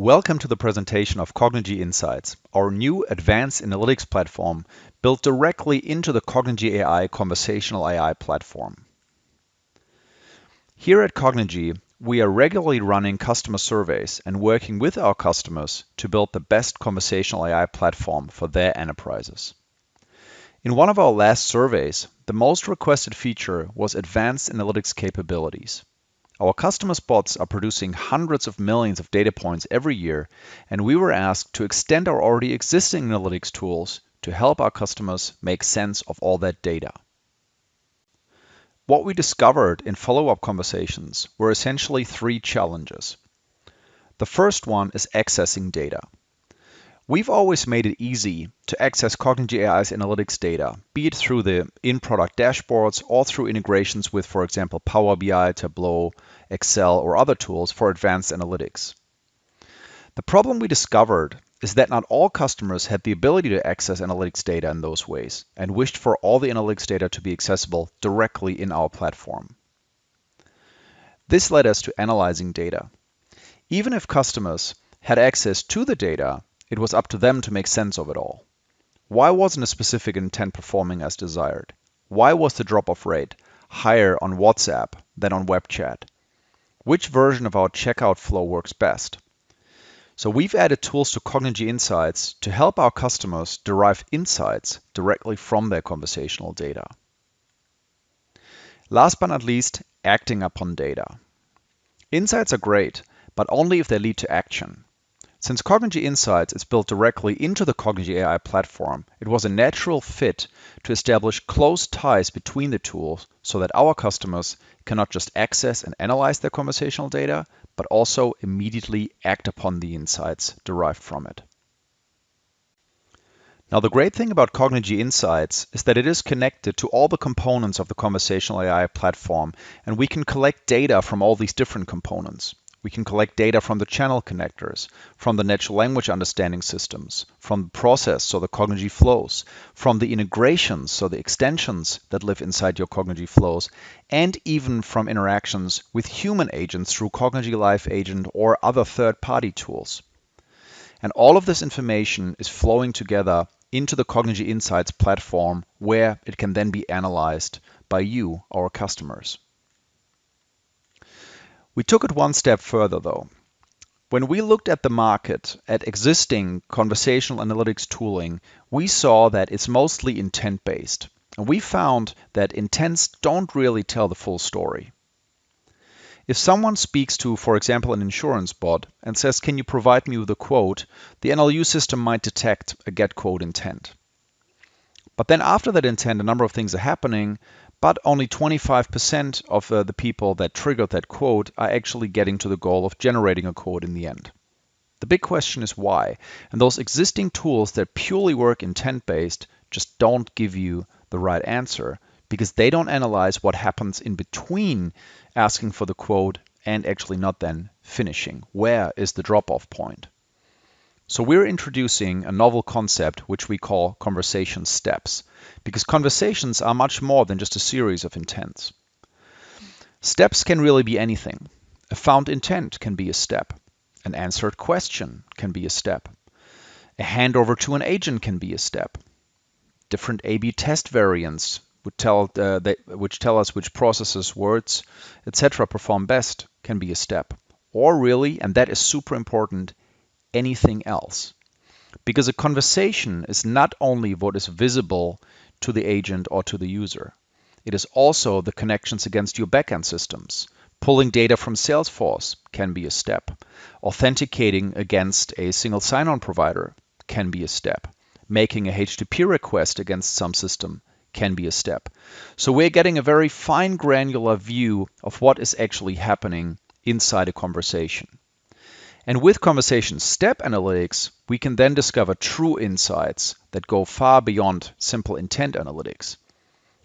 Welcome to the presentation of Cognigy Insights, our new advanced analytics platform built directly into the Cognigy AI Conversational AI platform. Here at Cognigy, we are regularly running customer surveys and working with our customers to build the best conversational AI platform for their enterprises. In one of our last surveys, the most requested feature was advanced analytics capabilities. Our customers' bots are producing hundreds of millions of data points every year, and we were asked to extend our already existing analytics tools to help our customers make sense of all that data. What we discovered in follow-up conversations were essentially three challenges. The first one is accessing data. We've always made it easy to access Cognigy AI's analytics data, be it through the in-product dashboards or through integrations with, for example, Power BI, Tableau, Excel, or other tools for advanced analytics. The problem we discovered is that not all customers had the ability to access analytics data in those ways and wished for all the analytics data to be accessible directly in our platform. This led us to analyzing data. Even if customers had access to the data, it was up to them to make sense of it all. Why wasn't a specific intent performing as desired? Why was the drop-off rate higher on WhatsApp than on web chat? Which version of our checkout flow works best? So we've added tools to Cognigy Insights to help our customers derive insights directly from their conversational data. Last but not least, acting upon data. Insights are great, but only if they lead to action. Since Cognigy Insights is built directly into the Cognigy AI platform, it was a natural fit to establish close ties between the tools so that our customers can not just access and analyze their conversational data, but also immediately act upon the insights derived from it. Now, the great thing about Cognigy Insights is that it is connected to all the components of the conversational AI platform, and we can collect data from all these different components. We can collect data from the channel connectors, from the natural language understanding systems, from the process, so the Cognigy flows, from the integrations, so the extensions that live inside your Cognigy flows, and even from interactions with human agents through Cognigy Live Agent or other third-party tools. And all of this information is flowing together into the Cognigy Insights platform, where it can then be analyzed by you, our customers. We took it one step further, though. When we looked at the market, at existing conversational analytics tooling, we saw that it's mostly intent-based. And we found that intents don't really tell the full story. If someone speaks to, for example, an insurance bot and says, "Can you provide me with a quote?" the NLU system might detect a get quote intent. But then after that intent, a number of things are happening, but only 25% of the people that triggered that quote are actually getting to the goal of generating a quote in the end. The big question is why, and those existing tools that purely work intent-based just don't give you the right answer because they don't analyze what happens in between asking for the quote and actually not then finishing. Where is the drop-off point? So we're introducing a novel concept which we call conversation steps, because conversations are much more than just a series of intents. Steps can really be anything. A found intent can be a step. An answered question can be a step. A handover to an agent can be a step. Different A/B test variants which tell us which processes, words, etc. perform best can be a step. Or really, and that is super important, anything else. Because a conversation is not only what is visible to the agent or to the user. It is also the connections against your backend systems. Pulling data from Salesforce can be a step. Authenticating against a single sign-on provider can be a step. Making a HTTP request against some system can be a step. So we're getting a very fine granular view of what is actually happening inside a conversation. And with conversation step analytics, we can then discover true insights that go far beyond simple intent analytics.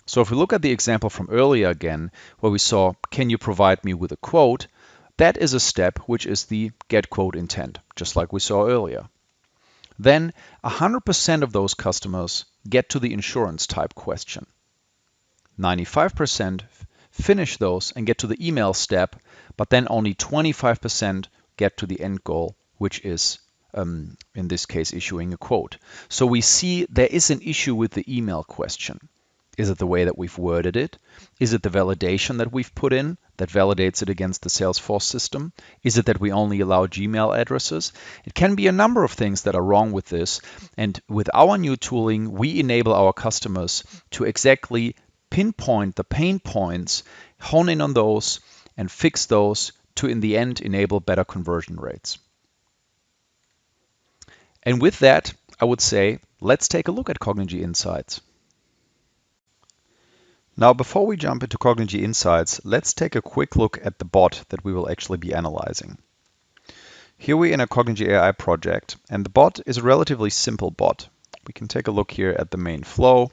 So if we look at the example from earlier again, where we saw, "Can you provide me with a quote?" that is a step which is the get quote intent, just like we saw earlier. Then 100% of those customers get to the insurance type question. 95% finish those and get to the email step, but then only 25% get to the end goal, which is in this case issuing a quote. So we see there is an issue with the email question. Is it the way that we've worded it? Is it the validation that we've put in that validates it against the Salesforce system? Is it that we only allow Gmail addresses? It can be a number of things that are wrong with this. And with our new tooling, we enable our customers to exactly pinpoint the pain points, hone in on those, and fix those to, in the end, enable better conversion rates. And with that, I would say, let's take a look at Cognigy Insights. Now, before we jump into Cognigy Insights, let's take a quick look at the bot that we will actually be analyzing. Here we're in a Cognigy AI project, and the bot is a relatively simple bot. We can take a look here at the main flow.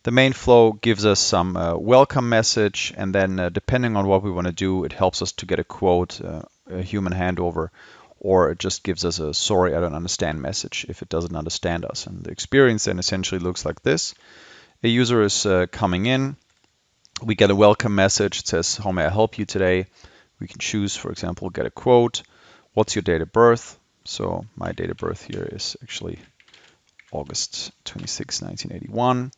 The main flow gives us some welcome message, and then depending on what we want to do, it helps us to get a quote, a human handover, or it just gives us a sorry, I don't understand message if it doesn't understand us. And the experience then essentially looks like this. A user is coming in. We get a welcome message. It says, how may I help you today? We can choose, for example, get a quote. What's your date of birth? So my date of birth here is actually August 26, 1981.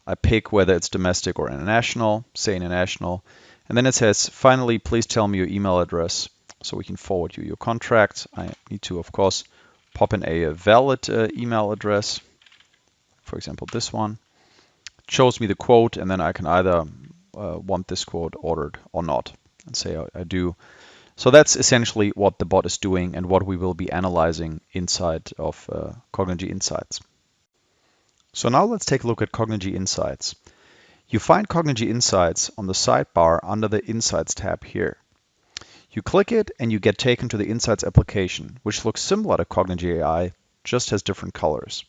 I pick whether it's domestic or international, say international. And then it says, finally, please tell me your email address so we can forward you your contract. I need to, of course, pop in a valid email address. For example, this one. It shows me the quote, and then I can either want this quote ordered or not, and say I do. So that's essentially what the bot is doing and what we will be analyzing inside of Cognigy Insights. So now let's take a look at Cognigy Insights. You find Cognigy Insights on the sidebar under the Insights tab here. You click it and you get taken to the Insights application, which looks similar to Cognigy AI, just has different colors.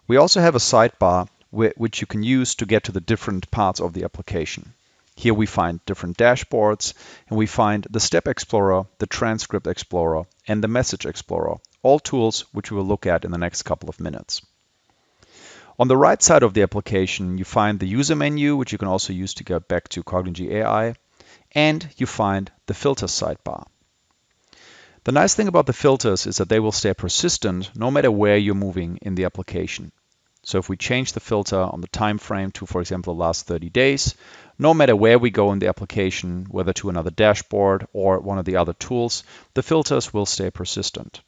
We also have a sidebar which you can use to get to the different parts of the application. Here we find different dashboards, and we find the Step Explorer, the Transcript Explorer, and the Message Explorer, all tools which we will look at in the next couple of minutes. On the right side of the application, you find the user menu, which you can also use to get back to Cognigy AI, and you find the filters sidebar. The nice thing about the filters is that they will stay persistent no matter where you're moving in the application. So if we change the filter on the time frame to, for example, the last 30 days, no matter where we go in the application, whether to another dashboard or one of the other tools, the filters will stay persistent.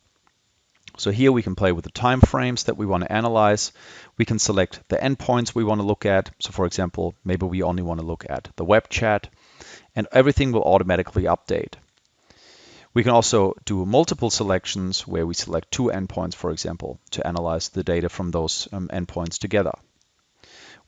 So here we can play with the time frames that we want to analyze. We can select the endpoints we want to look at. So for example, maybe we only want to look at the web chat, and everything will automatically update. We can also do multiple selections where we select 2 endpoints, for example, to analyze the data from those endpoints together.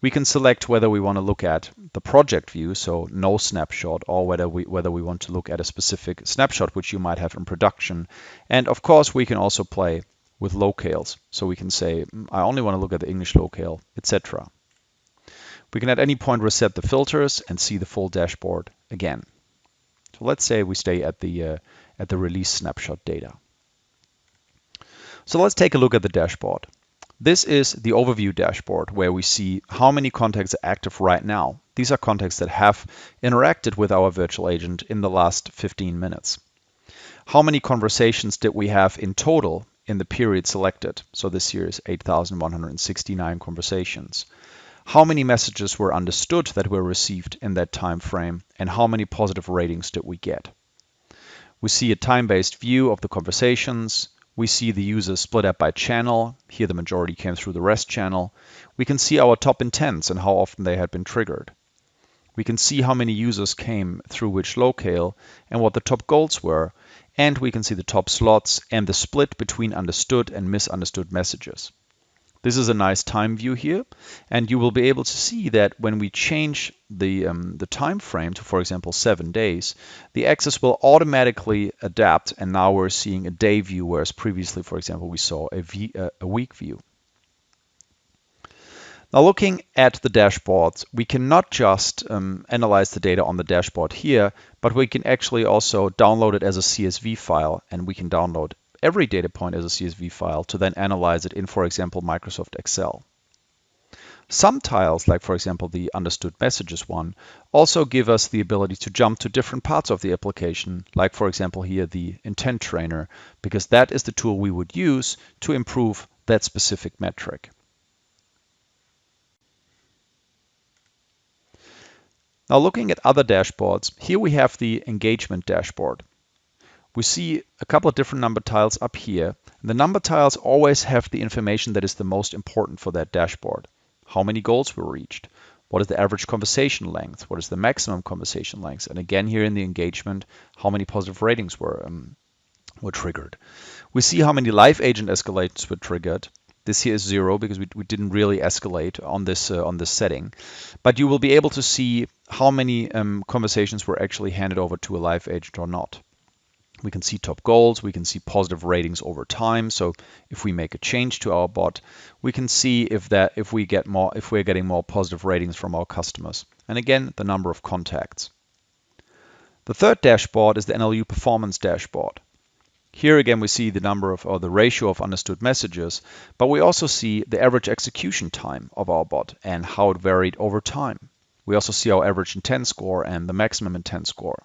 We can select whether we want to look at the project view, so no snapshot, or whether we want to look at a specific snapshot which you might have in production. And of course, we can also play with locales. So we can say, I only want to look at the English locale, etc. We can at any point reset the filters and see the full dashboard again. So let's say we stay at the release snapshot data. So let's take a look at the dashboard. This is the overview dashboard where we see how many contacts are active right now. These are contacts that have interacted with our virtual agent in the last 15 minutes. How many conversations did we have in total in the period selected? So this year is 8,169 conversations. How many messages were understood that were received in that time frame, and how many positive ratings did we get? We see a time-based view of the conversations. We see the users split up by channel. Here the majority came through the REST channel. We can see our top intents and how often they had been triggered. We can see how many users came through which locale and what the top goals were. And we can see the top slots and the split between understood and misunderstood messages. This is a nice time view here, and you will be able to see that when we change the time frame to, for example, 7 days, the axis will automatically adapt, and now we're seeing a day view, whereas previously, for example, we saw a week view. Now looking at the dashboards, we cannot just analyze the data on the dashboard here, but we can actually also download it as a CSV file, and we can download every data point as a CSV file to then analyze it in, for example, Microsoft Excel. Some tiles, like for example the understood messages one, also give us the ability to jump to different parts of the application, like for example here the intent trainer, because that is the tool we would use to improve that specific metric. Now looking at other dashboards, here we have the engagement dashboard. We see a couple of different number tiles up here. The number tiles always have the information that is the most important for that dashboard. How many goals were reached? What is the average conversation length? What is the maximum conversation length? And again, here in the engagement, how many positive ratings were triggered. We see how many live agent escalations were triggered. This here is 0 because we didn't really escalate on this setting. But you will be able to see how many conversations were actually handed over to a live agent or not. We can see top goals, we can see positive ratings over time. So if we make a change to our bot, we can see if we're getting more positive ratings from our customers. And again, the number of contacts. The third dashboard is the NLU performance dashboard. Here again we see the number of, or the ratio of understood messages, but we also see the average execution time of our bot and how it varied over time. We also see our average intent score and the maximum intent score.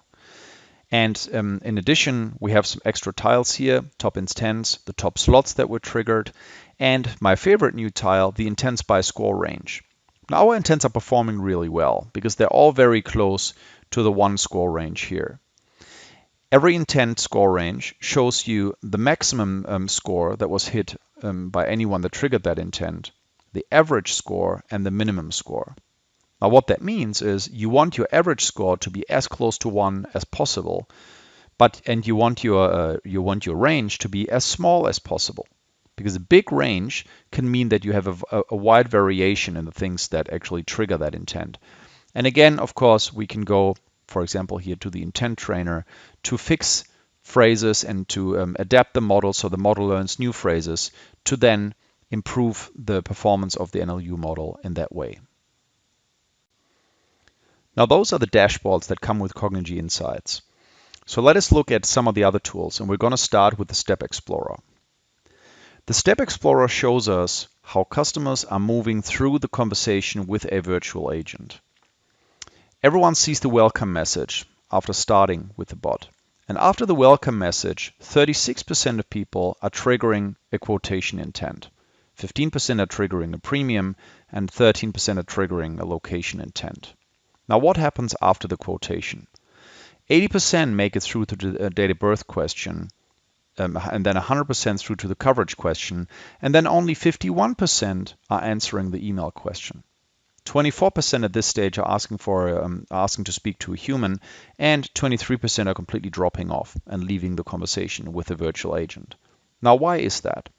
And in addition, we have some extra tiles here, top intents, the top slots that were triggered, and my favorite new tile, the intents by score range. Now our intents are performing really well because they're all very close to the 1 score range here. Every intent score range shows you the maximum score that was hit by anyone that triggered that intent, the average score, and the minimum score. Now what that means is you want your average score to be as close to 1 as possible, and you want your range to be as small as possible. Because a big range can mean that you have a wide variation in the things that actually trigger that intent. And again, of course, we can go, for example, here to the intent trainer to fix phrases and to adapt the model so the model learns new phrases to then improve the performance of the NLU model in that way. Now those are the dashboards that come with Cognigy Insights. So let us look at some of the other tools, and we're going to start with the Step Explorer. The Step Explorer shows us how customers are moving through the conversation with a virtual agent. Everyone sees the welcome message after starting with the bot. And after the welcome message, 36% of people are triggering a quotation intent. 15% are triggering a premium, and 13% are triggering a location intent. Now what happens after the quotation? 80% make it through to the date of birth question, and then 100% through to the coverage question, and then only 51% are answering the email question. 24% at this stage are asking to speak to a human, and 23% are completely dropping off and leaving the conversation with a virtual agent. Now, why is that?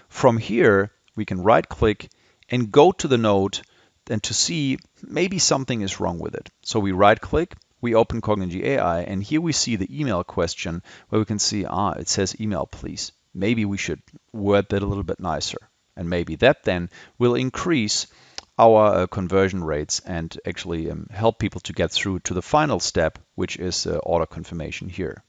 From here, we can right-click and go to the node and to see maybe something is wrong with it. So we right-click, we open Cognigy AI, and here we see the email question where we can see, it says email please. Maybe we should word that a little bit nicer. And maybe that then will increase our conversion rates and actually help people to get through to the final step, which is order confirmation here.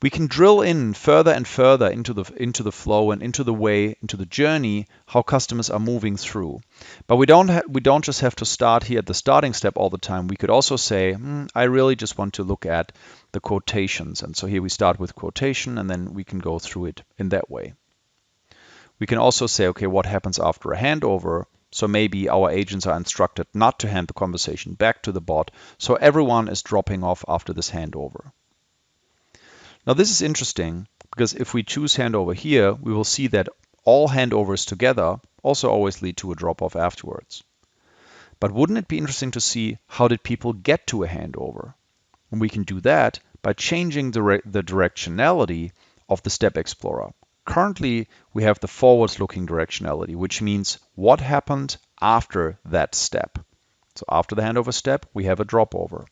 We can drill in further and further into the flow and into the journey how customers are moving through. But we don't just have to start here at the starting step all the time. We could also say, I really just want to look at the quotations. And so here we start with quotation, and then we can go through it in that way. We can also say, okay, what happens after a handover? So maybe our agents are instructed not to hand the conversation back to the bot, so everyone is dropping off after this handover. Now this is interesting because if we choose handover here, we will see that all handovers together also always lead to a drop-off afterwards. But wouldn't it be interesting to see how did people get to a handover? And we can do that by changing the directionality of the Step Explorer. Currently, we have the forward-looking directionality, which means what happened after that step. So after the handover step, we have a drop-over.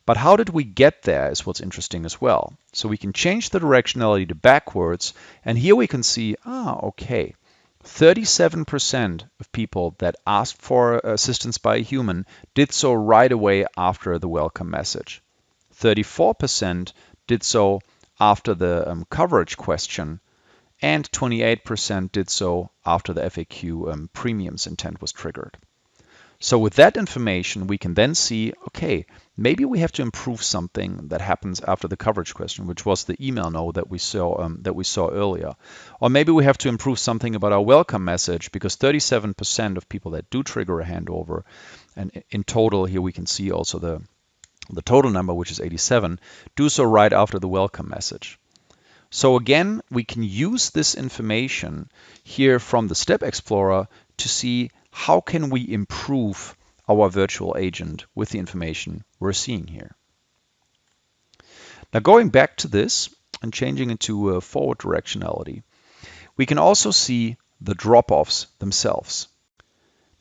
But how did we get there is what's interesting as well. So we can change the directionality to backwards, and here we can see, okay, 37% of people that asked for assistance by a human did so right away after the welcome message. 34% did so after the coverage question, and 28% did so after the FAQ premiums intent was triggered. So with that information, we can then see, okay, maybe we have to improve something that happens after the coverage question, which was the email no that we saw earlier. Or maybe we have to improve something about our welcome message, because 37% of people that do trigger a handover, and in total here we can see also the total number, which is 87, do so right after the welcome message. So again, we can use this information here from the Step Explorer to see how can we improve our virtual agent with the information we're seeing here. Now going back to this and changing it to forward directionality, we can also see the drop-offs themselves.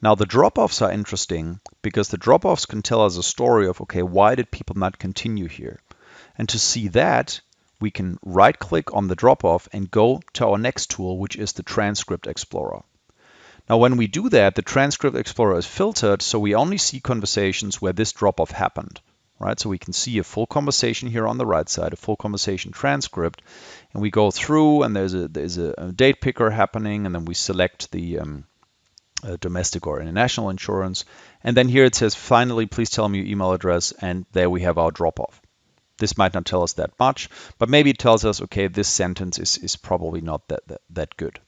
Now the drop-offs are interesting because the drop-offs can tell us a story of, okay, why did people not continue here? And to see that, we can right-click on the drop-off and go to our next tool, which is the Transcript Explorer. Now, when we do that, the Transcript Explorer is filtered, so we only see conversations where this drop-off happened, right? So we can see a full conversation here on the right side, a full conversation transcript, and we go through, and there's a date picker happening, and then we select the domestic or international insurance, and then here it says, finally, please tell me your email address, and there we have our drop-off. This might not tell us that much, but maybe it tells us, okay, this sentence is probably not that good.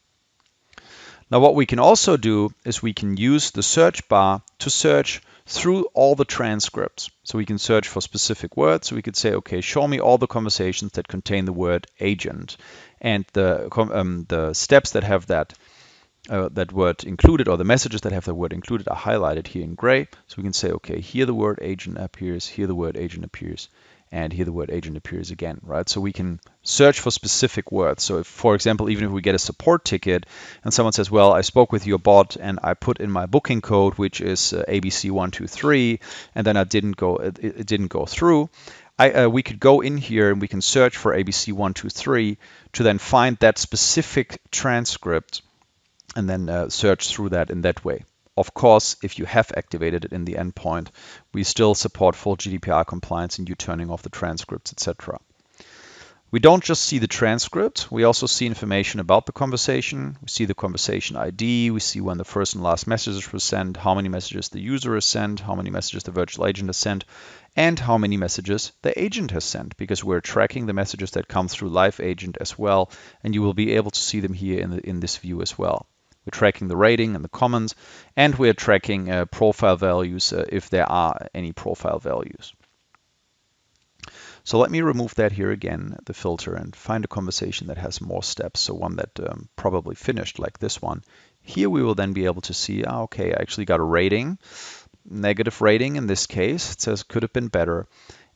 Now what we can also do is we can use the search bar to search through all the transcripts. So we can search for specific words. So we could say, okay, show me all the conversations that contain the word agent. And the steps that have that word included, or the messages that have the word included, are highlighted here in gray. So we can say, okay, here the word agent appears, here the word agent appears, and here the word agent appears again, right? So we can search for specific words. So if, for example, even if we get a support ticket and someone says, well, I spoke with your bot and I put in my booking code, which is ABC123, and then it didn't go through, we could go in here and we can search for ABC123 to then find that specific transcript and then search through that in that way. Of course, if you have activated it in the endpoint, we still support full GDPR compliance and you turning off the transcripts, etc. We don't just see the transcript, we also see information about the conversation. We see the conversation ID, we see when the first and last messages were sent, how many messages the user has sent, how many messages the virtual agent has sent, and how many messages the agent has sent, because we're tracking the messages that come through Live Agent as well, and you will be able to see them here in this view as well. We're tracking the rating and the comments, and we're tracking profile values if there are any profile values. So let me remove that here again, the filter, and find a conversation that has more steps, so one that probably finished like this one. Here we will then be able to see, okay, I actually got a rating, negative rating in this case. It says could have been better.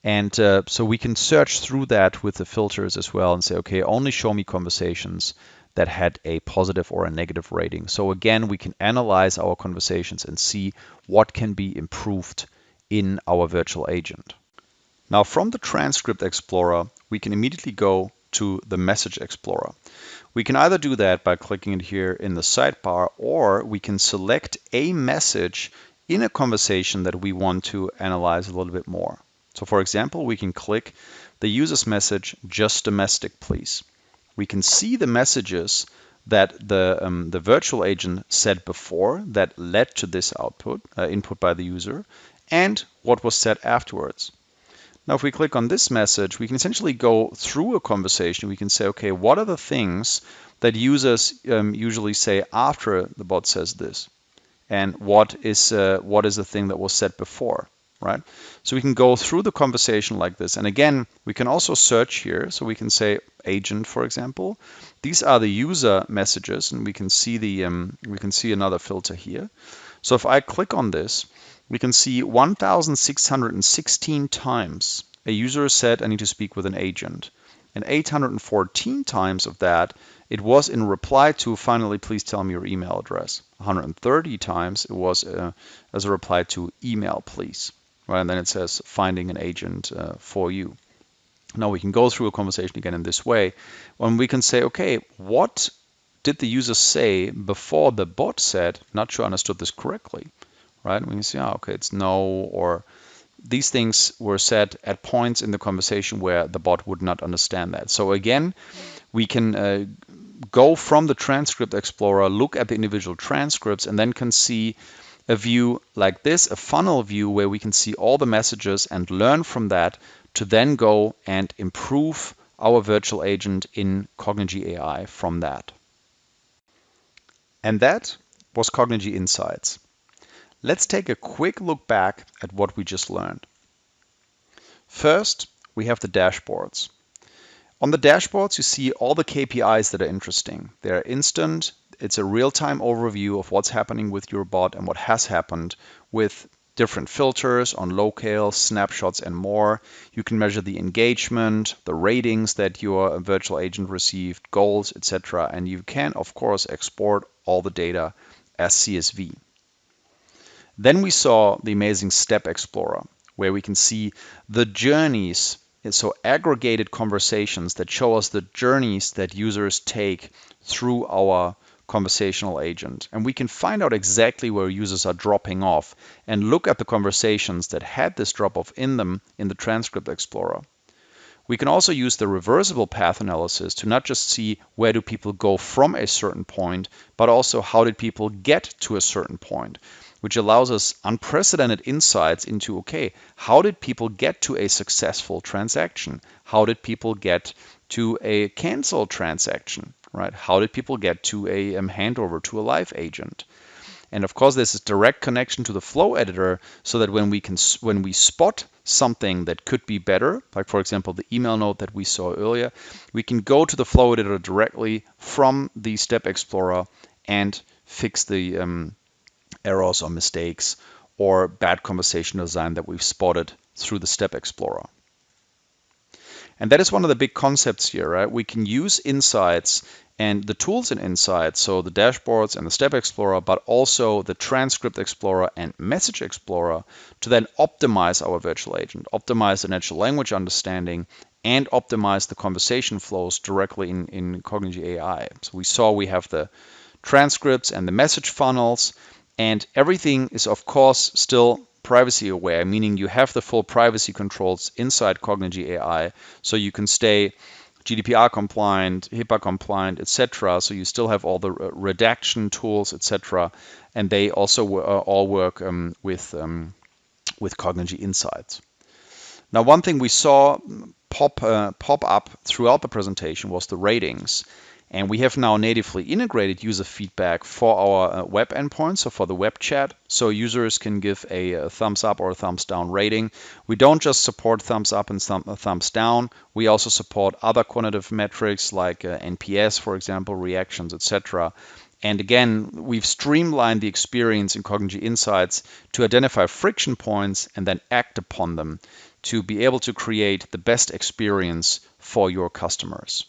And so we can search through that with the filters as well and say, okay, only show me conversations that had a positive or a negative rating. So again, we can analyze our conversations and see what can be improved in our virtual agent. Now from the Transcript Explorer, we can immediately go to the Message Explorer. We can either do that by clicking it here in the sidebar, or we can select a message in a conversation that we want to analyze a little bit more. So for example, we can click the user's message, just domestic, please. We can see the messages that the virtual agent said before that led to this input by the user, and what was said afterwards. Now, if we click on this message, we can essentially go through a conversation. We can say, okay, what are the things that users usually say after the bot says this? And what is the thing that was said before? Right? So we can go through the conversation like this. And again, we can also search here. So we can say agent, for example. These are the user messages, and we can see another filter here. So if I click on this, we can see 1,616 times a user said, I need to speak with an agent. And 814 times of that, it was in reply to, finally, please tell me your email address. 130 times it was as a reply to email, please. Right, and then it says finding an agent for you. Now we can go through a conversation again in this way, when we can say, okay, what did the user say before the bot said, not sure I understood this correctly, right? We can say, okay, it's no, or these things were said at points in the conversation where the bot would not understand that. So again, we can go from the transcript explorer, look at the individual transcripts, and then can see a view like this, a funnel view where we can see all the messages and learn from that to then go and improve our virtual agent in Cognigy AI from that. And that was Cognigy Insights. Let's take a quick look back at what we just learned. First, we have the dashboards. On the dashboards, you see all the KPIs that are interesting. They're instant. It's a real-time overview of what's happening with your bot and what has happened with different filters on locale, snapshots, and more. You can measure the engagement, the ratings that your virtual agent received, goals, etc. And you can, of course, export all the data as CSV. Then we saw the amazing Step Explorer, where we can see the journeys, so aggregated conversations that show us the journeys that users take through our conversational agent. And we can find out exactly where users are dropping off and look at the conversations that had this drop off in them in the Transcript Explorer. We can also use the reversible path analysis to not just see where do people go from a certain point, but also how did people get to a certain point, which allows us unprecedented insights into, okay, how did people get to a successful transaction? How did people get to a canceled transaction, right? How did people get to a handover to a live agent? And of course, there's this direct connection to the flow editor so that when we spot something that could be better, like for example, the email note that we saw earlier, we can go to the flow editor directly from the Step Explorer and fix the errors or mistakes or bad conversation design that we've spotted through the Step Explorer. And that is one of the big concepts here, right? We can use Insights and the tools in Insights, so the dashboards and the Step Explorer, but also the Transcript Explorer and Message Explorer to then optimize our virtual agent, optimize the natural language understanding, and optimize the conversation flows directly in Cognigy AI. So we saw we have the transcripts and the message funnels, and everything is, of course, still privacy aware, meaning you have the full privacy controls inside Cognigy AI, so you can stay GDPR compliant, HIPAA compliant, etc. So you still have all the redaction tools, etc. And they also all work with Cognigy Insights. Now, one thing we saw pop up throughout the presentation was the ratings. And we have now natively integrated user feedback for our web endpoints, so for the web chat, so users can give a thumbs up or a thumbs down rating. We don't just support thumbs up and thumbs down. We also support other quantitative metrics like NPS, for example, reactions, etc. And again, we've streamlined the experience in Cognigy Insights to identify friction points and then act upon them to be able to create the best experience for your customers.